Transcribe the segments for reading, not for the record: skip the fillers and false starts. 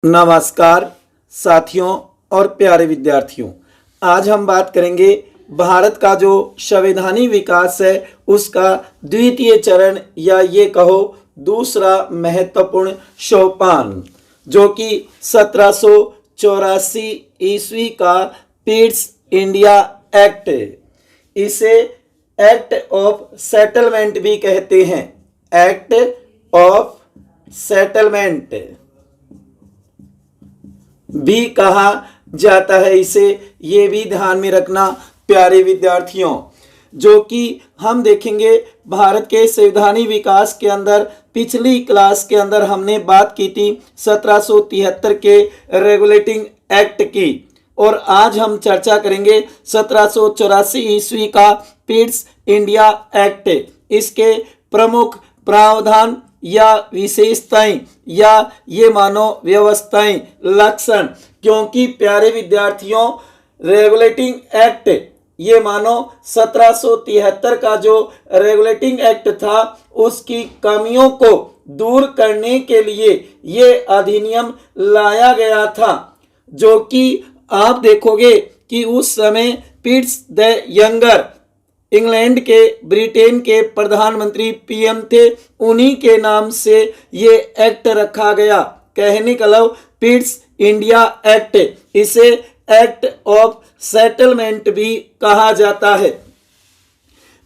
नमस्कार साथियों और प्यारे विद्यार्थियों। आज हम बात करेंगे भारत का जो संवैधानिक विकास है उसका द्वितीय चरण या ये कहो दूसरा महत्वपूर्ण सोपान, जो कि 1784 ईस्वी का पीट्स इंडिया एक्ट, इसे एक्ट ऑफ सेटलमेंट भी कहते हैं। एक्ट ऑफ सेटलमेंट भी कहा जाता है इसे, ये भी ध्यान में रखना प्यारे विद्यार्थियों। जो कि हम देखेंगे भारत के संवैधानिक विकास के अंदर पिछली क्लास के अंदर हमने बात की थी 1773 के रेगुलेटिंग एक्ट की, और आज हम चर्चा करेंगे 1784 ईस्वी का पीट्स इंडिया एक्ट। इसके प्रमुख प्रावधान या विशेषताएं या ये मानो व्यवस्थाएं, लक्षण, क्योंकि प्यारे विद्यार्थियों रेगुलेटिंग एक्ट ये मानो 1773 का जो रेगुलेटिंग एक्ट था उसकी कमियों को दूर करने के लिए ये अधिनियम लाया गया था। जो कि आप देखोगे कि उस समय पीट्स द यंगर इंग्लैंड के ब्रिटेन के प्रधानमंत्री पीएम थे, उन्हीं के नाम से ये एक्ट रखा गया। कहने का मतलब पीट्स इंडिया एक्ट, इसे एक्ट ऑफ सेटलमेंट भी कहा जाता है।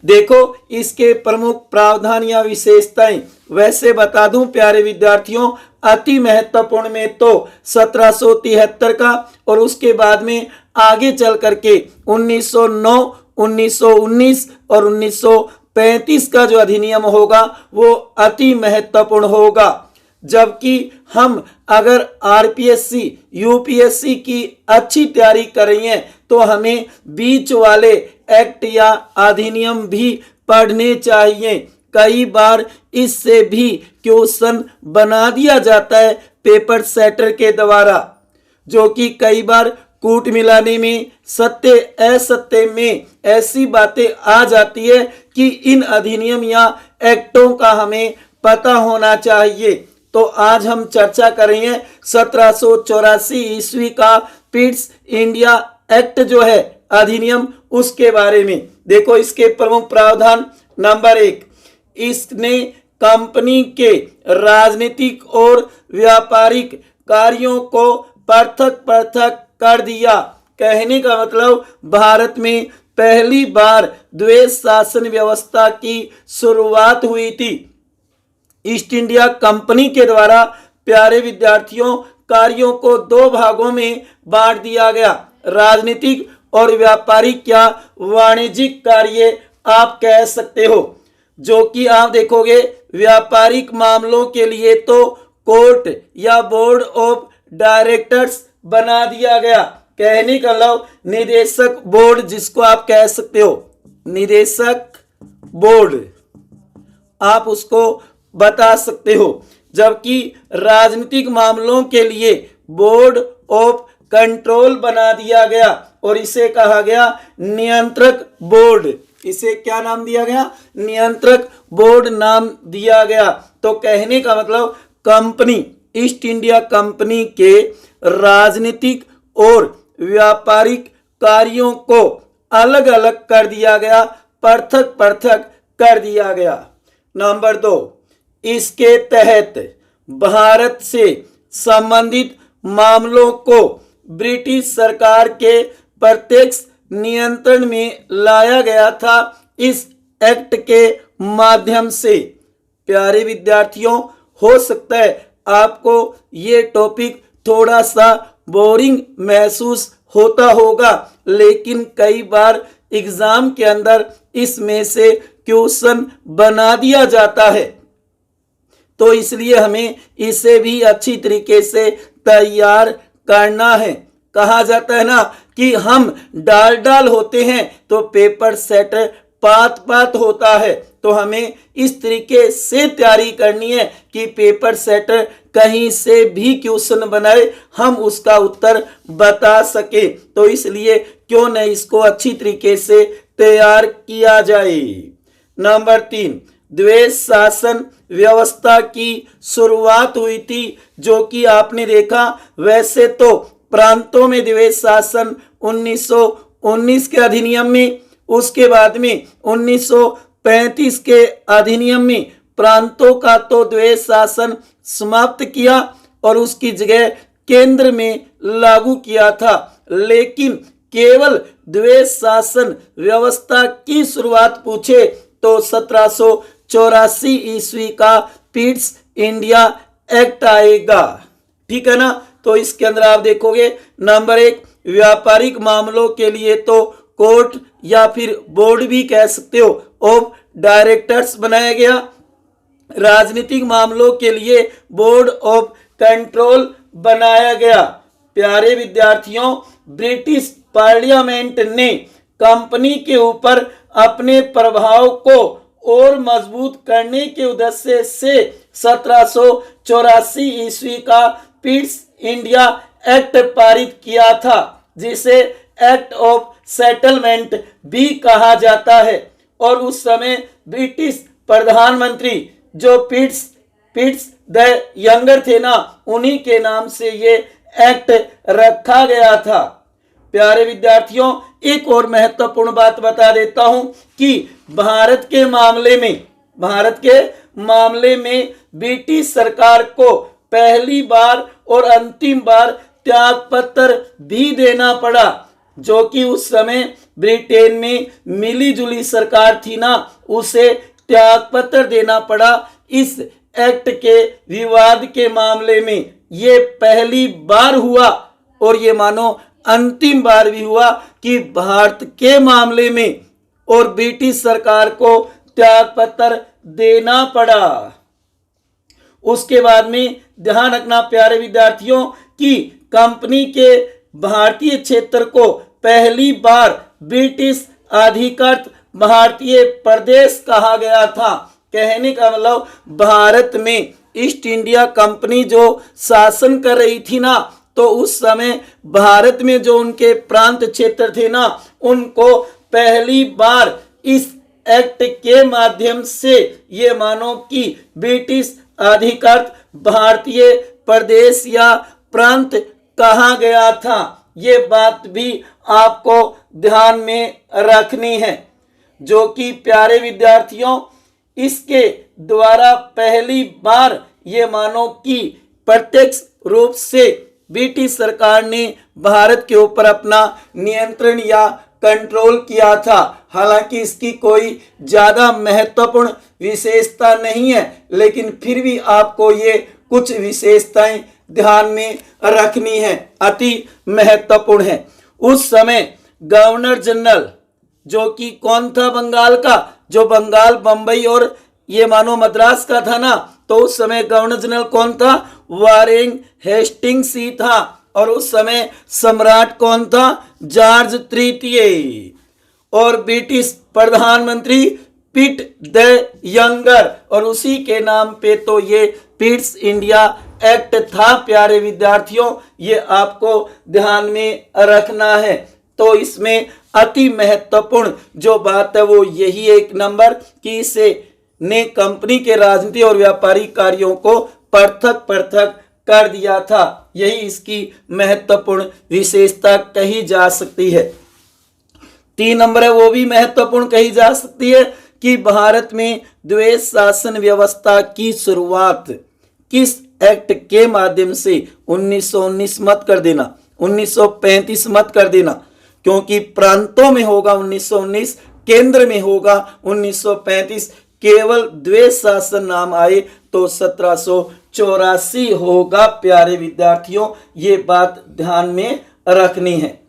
देखो इसके प्रमुख प्रावधान या विशेषताएं वैसे बता दूं प्यारे विद्यार्थियों, अति महत्वपूर्ण में तो 1773 का और उसके बाद में आगे चल करके 1909, 1919 और 1935 का जो अधिनियम होगा वो अति महत्वपूर्ण होगा। जबकि हम अगर आरपीएससी यूपीएससी की अच्छी तैयारी कर रही हैं तो हमें बीच वाले एक्ट या अधिनियम भी पढ़ने चाहिए। कई बार इससे भी क्वेश्चन बना दिया जाता है पेपर सेटर के द्वारा, जो कि कई बार कूट मिलाने में, सत्य असत्य में ऐसी बातें आ जाती है कि इन अधिनियम या एक्टों का हमें पता होना चाहिए। तो आज हम चर्चा कर रहे हैं 1784 ईस्वी का पीट्स इंडिया एक्ट जो है अधिनियम, उसके बारे में। देखो इसके प्रमुख प्रावधान, नंबर 1, इसने कंपनी के राजनीतिक और व्यापारिक कार्यों को पृथक पृथक कर दिया। कहने का मतलब भारत में पहली बार द्वैध शासन व्यवस्था की शुरुआत हुई थी। ईस्ट इंडिया कंपनी के द्वारा प्यारे विद्यार्थियों कार्यों को दो भागों में बांट दिया गया, राजनीतिक और व्यापारिक या वाणिज्यिक कार्य आप कह सकते हो। जो कि आप देखोगे व्यापारिक मामलों के लिए तो कोर्ट या बोर्ड ऑफ डायरेक्टर्स बना दिया गया। कहने का मतलब निदेशक बोर्ड, जिसको आप कह सकते हो निदेशक बोर्ड, आप उसको बता सकते हो। जबकि राजनीतिक मामलों के लिए बोर्ड ऑफ कंट्रोल बना दिया गया और इसे कहा गया नियंत्रक बोर्ड। इसे क्या नाम दिया गया? नियंत्रक बोर्ड नाम दिया गया। तो कहने का मतलब कंपनी, ईस्ट इंडिया कंपनी के राजनीतिक और व्यापारिक कार्यों को अलग अलग कर दिया गया, पृथक पृथक कर दिया गया। नंबर 2, इसके तहत भारत से संबंधित मामलों को ब्रिटिश सरकार के प्रत्यक्ष नियंत्रण में लाया गया था इस एक्ट के माध्यम से। प्यारे विद्यार्थियों, हो सकता है आपको ये टॉपिक थोड़ा सा बोरिंग महसूस होता होगा, लेकिन कई बार एग्जाम के अंदर इसमें से क्वेश्चन बना दिया जाता है, तो इसलिए हमें इसे भी अच्छी तरीके से तैयार करना है। कहा जाता है ना कि हम डाल डाल होते हैं तो पेपर सेटर पात पात होता है। तो हमें इस तरीके से तैयारी करनी है कि पेपर सेटर कहीं से भी क्वेश्चन बनाए हम उसका उत्तर बता सके। तो इसलिए क्यों न इसको अच्छी तरीके से तैयार किया जाए। नंबर 3, द्वैध शासन व्यवस्था की शुरुआत हुई थी, जो कि आपने देखा वैसे तो प्रांतों में द्वैध शासन 1919 के अधिनियम में, उसके बाद में 1935 के अधिनियम में प्रांतों का तो द्वैध शासन समाप्त किया और उसकी जगह केंद्र में लागू किया था। लेकिन केवल द्वैध शासन व्यवस्था की शुरुआत पूछे तो 1784 ईस्वी का पिट्स इंडिया एक्ट आएगा। ठीक है ना। तो इसके अंदर आप देखोगे नंबर 1 व्यापारिक मामलों के लिए तो कोर्ट या फिर बोर्ड भी कह सकते हो ऑफ डायरेक्टर्स बनाया गया। राजनीतिक मामलों के लिए बोर्ड ऑफ कंट्रोल बनाया गया। प्यारे विद्यार्थियों, ब्रिटिश पार्लियामेंट ने कंपनी के ऊपर अपने प्रभाव को और मजबूत करने के उद्देश्य से 1784 ईस्वी का पिट्स इंडिया एक्ट पारित किया था, जिसे एक्ट ऑफ सेटलमेंट भी कहा जाता है। और उस समय ब्रिटिश प्रधानमंत्री जो पिट्स द यंगर थे ना, उन्हीं के नाम से ये एक्ट रखा गया था। प्यारे विद्यार्थियों, एक और महत्वपूर्ण बात बता देता हूं कि भारत के मामले में ब्रिटिश सरकार को पहली बार और अंतिम बार त्याग पत्र भी देना पड़ा, जो कि उस समय ब्रिटेन में मिली जुली सरकार थी ना, उसे त्याग पत्र देना पड़ा। इस एक्ट के विवाद के मामले में ये पहली बार हुआ और ये मानो अंतिम बार भी हुआ कि भारत के मामले में और ब्रिटिश सरकार को त्याग पत्र देना पड़ा। उसके बाद में ध्यान रखना प्यारे विद्यार्थियों कि कंपनी के भारतीय क्षेत्र को पहली बार ब्रिटिश अधिकृत भारतीय प्रदेश कहा गया था। कहने का मतलब भारत में ईस्ट इंडिया कंपनी जो शासन कर रही थी ना, तो उस समय भारत में जो उनके प्रांत क्षेत्र थे ना, उनको पहली बार इस एक्ट के माध्यम से ये मानो कि ब्रिटिश अधिकृत भारतीय प्रदेश या प्रांत कहा गया था। ये बात भी आपको ध्यान में रखनी है, जो कि प्यारे विद्यार्थियों इसके द्वारा पहली बार ये मानो कि प्रत्यक्ष रूप से ब्रिटिश सरकार ने भारत के ऊपर अपना नियंत्रण या कंट्रोल किया था। हालांकि इसकी कोई ज्यादा महत्वपूर्ण विशेषता नहीं है, लेकिन फिर भी आपको ये कुछ विशेषताएं ध्यान में रखनी है, अति महत्वपूर्ण है। उस समय गवर्नर जनरल जो कि कौन था बंगाल का, जो बंगाल बंबई और ये मानो मद्रास का था ना, तो उस समय गवर्नर जनरल कौन था, वारेन हेस्टिंग्स ही था। और उस समय सम्राट कौन था, जॉर्ज तृतीय। और ब्रिटिश प्रधानमंत्री पिट द यंगर, और उसी के नाम पे तो ये पिट्स इंडिया एक्ट था। प्यारे विद्यार्थियों, ये आपको ध्यान में रखना है। तो इसमें अति महत्वपूर्ण जो बात है वो यही एक नंबर कि इसे ने कंपनी के राजनीतिक और व्यापारिक कार्यों को पृथक कर दिया था। यही इसकी महत्वपूर्ण विशेषता कही जा सकती है। 3 नंबर है वो भी महत्वपूर्ण कही जा सकती है कि भारत में द्वैध शासन व्यवस्था की शुरुआत किस एक्ट के माध्यम से 1919 मत कर देना, 1935 मत कर देना, क्योंकि प्रांतों में होगा 1919, केंद्र में होगा 1935। केवल द्वैध शासन नाम आए तो 1784 होगा। प्यारे विद्यार्थियों, ये बात ध्यान में रखनी है।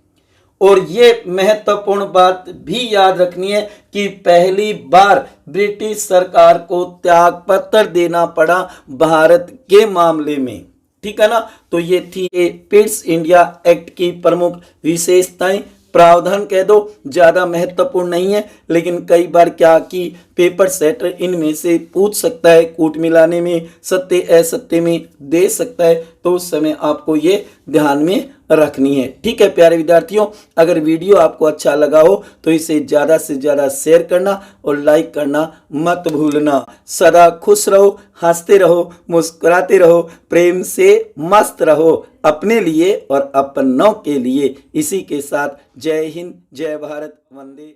और ये महत्वपूर्ण बात भी याद रखनी है कि पहली बार ब्रिटिश सरकार को त्याग पत्र देना पड़ा भारत के मामले में। ठीक है ना। तो ये थी पिट्स इंडिया एक्ट की प्रमुख विशेषताएं। प्रावधान कह दो, ज़्यादा महत्वपूर्ण नहीं है, लेकिन कई बार क्या कि पेपर सेटर इनमें से पूछ सकता है, कूट मिलाने में, सत्य असत्य में दे सकता है, तो उस समय आपको ये ध्यान में रखनी है। ठीक है प्यारे विद्यार्थियों, अगर वीडियो आपको अच्छा लगा हो तो इसे ज़्यादा से ज़्यादा शेयर करना और लाइक करना मत भूलना। सदा खुश रहो, हंसते रहो, मुस्कुराते रहो, प्रेम से मस्त रहो अपने लिए और अपनों के लिए। इसी के साथ जय हिंद, जय भारत, वंदे